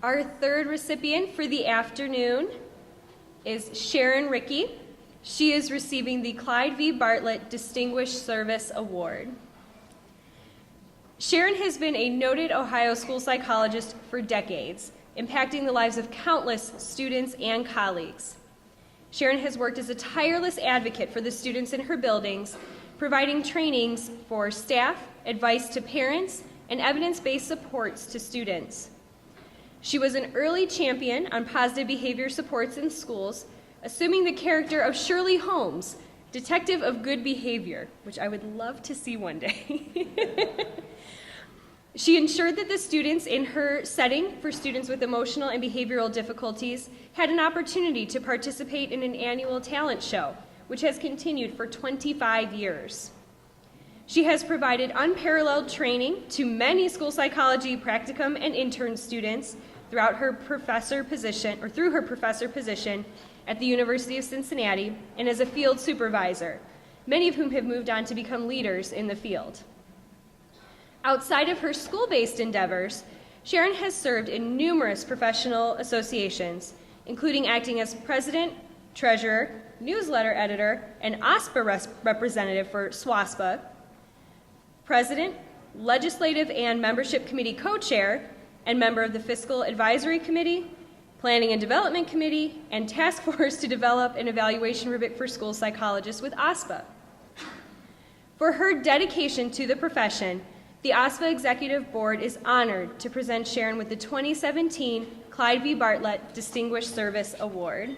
Our third recipient for the afternoon is Sharon Rieke. She is receiving the Clyde v. Bartlett Distinguished Service Award. Sharon has been a noted Ohio school psychologist for decades, impacting the lives of countless students and colleagues. Sharon has worked as a tireless advocate for the students in her buildings, providing trainings for staff, advice to parents, and evidence-based supports to students. She was an early champion on positive behavior supports in schools, assuming the character of Shirley Holmes, detective of good behavior, which I would love to see one day. She ensured that the students in her setting for students with emotional and behavioral difficulties had an opportunity to participate in an annual talent show, which has continued for 25 years. She has provided unparalleled training to many school psychology practicum and intern students throughout her professor position, or through her professor position at the University of Cincinnati and as a field supervisor, many of whom have moved on to become leaders in the field. Outside of her school-based endeavors, Sharon has served in numerous professional associations, including acting as president, treasurer, newsletter editor, and OSPA representative for SWASPA, president, legislative and membership committee co-chair, and member of the Fiscal Advisory Committee, Planning and Development Committee, and Task Force to develop an evaluation rubric for school psychologists with OSPA. For her dedication to the profession, the OSPA Executive Board is honored to present Sharon with the 2017 Clyde v. Bartlett Distinguished Service Award.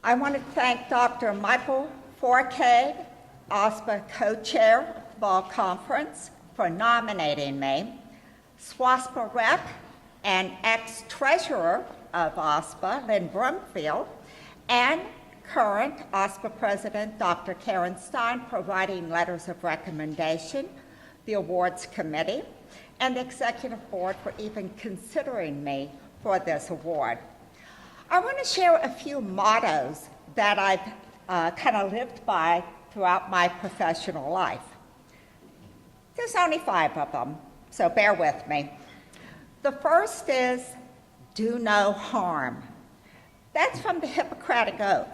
I want to thank Dr. Michael Forcade, OSPA co-chair of the Fall Conference, for nominating me, SWASPA rep and ex-treasurer of OSPA, Lynn Brumfield, and current OSPA President Dr. Karen Stein, providing letters of recommendation, the awards committee, and the executive board for even considering me for this award. I want to share a few mottos that I've kind of lived by throughout my professional life. There's only 5 of them, so bear with me. The first is, do no harm. That's from the Hippocratic Oath.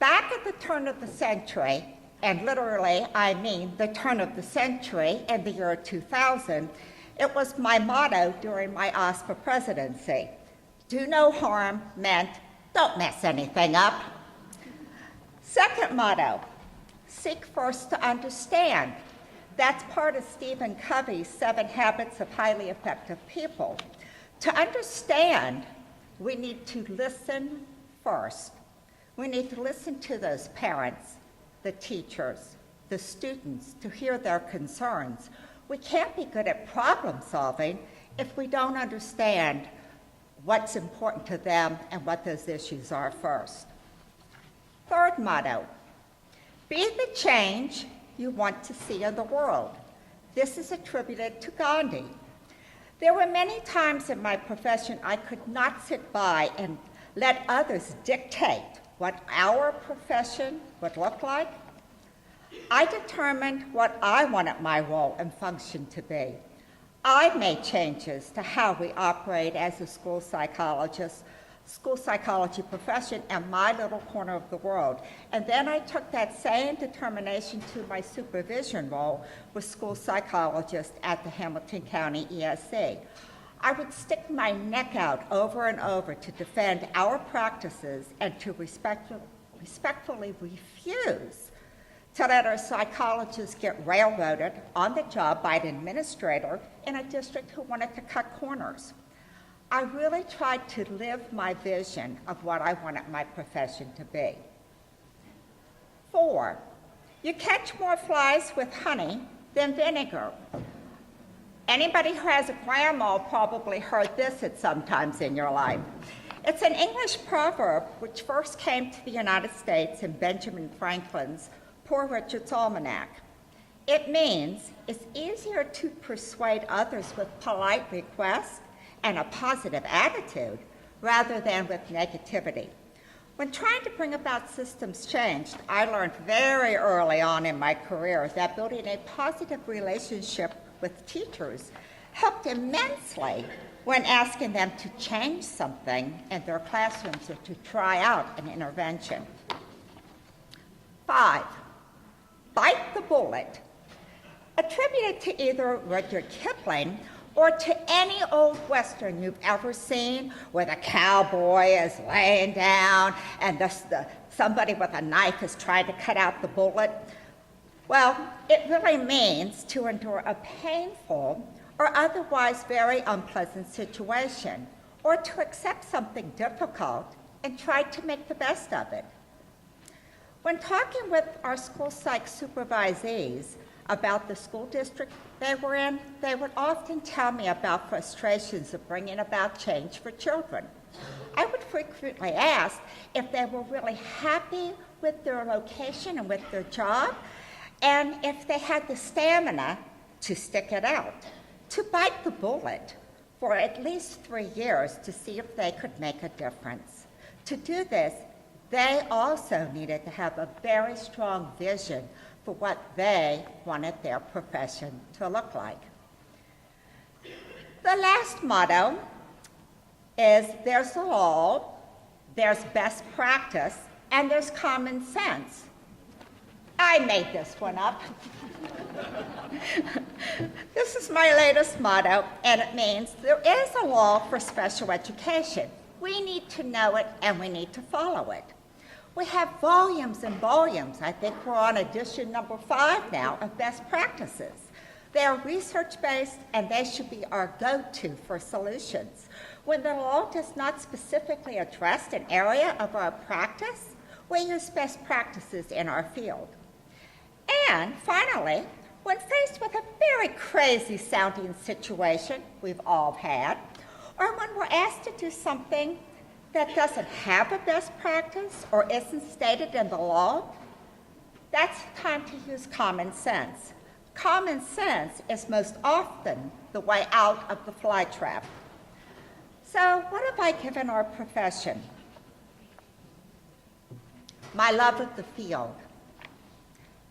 Back at the turn of the century, and literally I mean the turn of the century in the year 2000, it was my motto during my OSPA presidency. Do no harm meant don't mess anything up. Second motto, seek first to understand. That's part of Stephen Covey's 7 Habits of Highly Effective People. To understand, we need to listen first. We need to listen to those parents, the teachers, the students, to hear their concerns. We can't be good at problem solving if we don't understand what's important to them and what those issues are first. Third motto, be the change you want to see in the world. This is attributed to Gandhi. There were many times in my profession I could not sit by and let others dictate what our profession would look like. I determined what I wanted my role and function to be. I made changes to how we operate as a school psychologist, school psychology profession in my little corner of the world. And then I took that same determination to my supervision role with school psychologists at the Hamilton County ESC. I would stick my neck out over and over to defend our practices and to respectfully refuse to let our psychologists get railroaded on the job by an administrator in a district who wanted to cut corners. I really tried to live my vision of what I wanted my profession to be. 4, you catch more flies with honey than vinegar. Anybody who has a grandma probably heard this at some times in your life. It's an English proverb which first came to the United States in Benjamin Franklin's Poor Richard's Almanac. It means it's easier to persuade others with polite requests and a positive attitude rather than with negativity. When trying to bring about systems change, I learned very early on in my career that building a positive relationship with teachers helped immensely when asking them to change something in their classrooms or to try out an intervention. 5, bite the bullet. Attributed to either Rudyard Kipling or to any old Western you've ever seen where the cowboy is laying down and somebody with a knife is trying to cut out the bullet. Well, it really means to endure a painful or otherwise very unpleasant situation, or to accept something difficult and try to make the best of it. When talking with our school psych supervisees about the school district they were in, they would often tell me about frustrations of bringing about change for children. I would frequently ask if they were really happy with their location and with their job, and if they had the stamina to stick it out, to bite the bullet for at least 3 years to see if they could make a difference. To do this, they also needed to have a very strong vision for what they wanted their profession to look like. The last motto is there's a law, there's best practice, and there's common sense. I made this one up. This is my latest motto, and it means there is a law for special education. We need to know it, and we need to follow it. We have volumes and volumes. I think we're on edition number 5 now of best practices. They are research-based, and they should be our go-to for solutions. When the law does not specifically address an area of our practice, we use best practices in our field. And finally, when faced with a very crazy-sounding situation we've all had, or when we're asked to do something that doesn't have a best practice or isn't stated in the law, that's time to use common sense. Common sense is most often the way out of the fly trap. So what have I given our profession? My love of the field,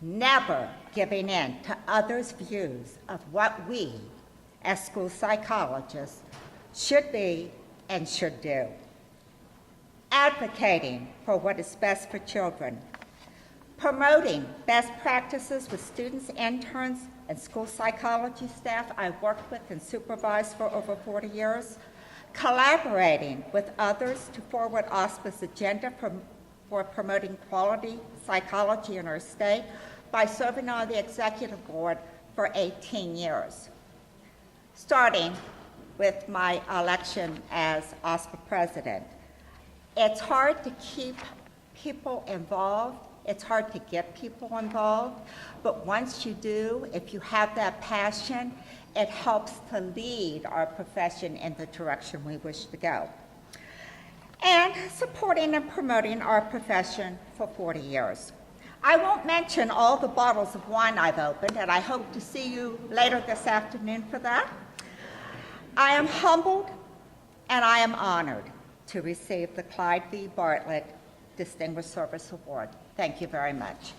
never giving in to others' views of what we, as school psychologists, should be and should do. Advocating for what is best for children. Promoting best practices with students, interns, and school psychology staff I've worked with and supervised for over 40 years. Collaborating with others to forward OSPA's agenda for promoting quality psychology in our state by serving on the executive board for 18 years. Starting with my election as OSPA president. It's hard to keep people involved. It's hard to get people involved. But once you do, if you have that passion, it helps to lead our profession in the direction we wish to go. And supporting and promoting our profession for 40 years. I won't mention all the bottles of wine I've opened, and I hope to see you later this afternoon for that. I am humbled and I am honored to receive the Clyde v. Bartlett Distinguished Service Award. Thank you very much.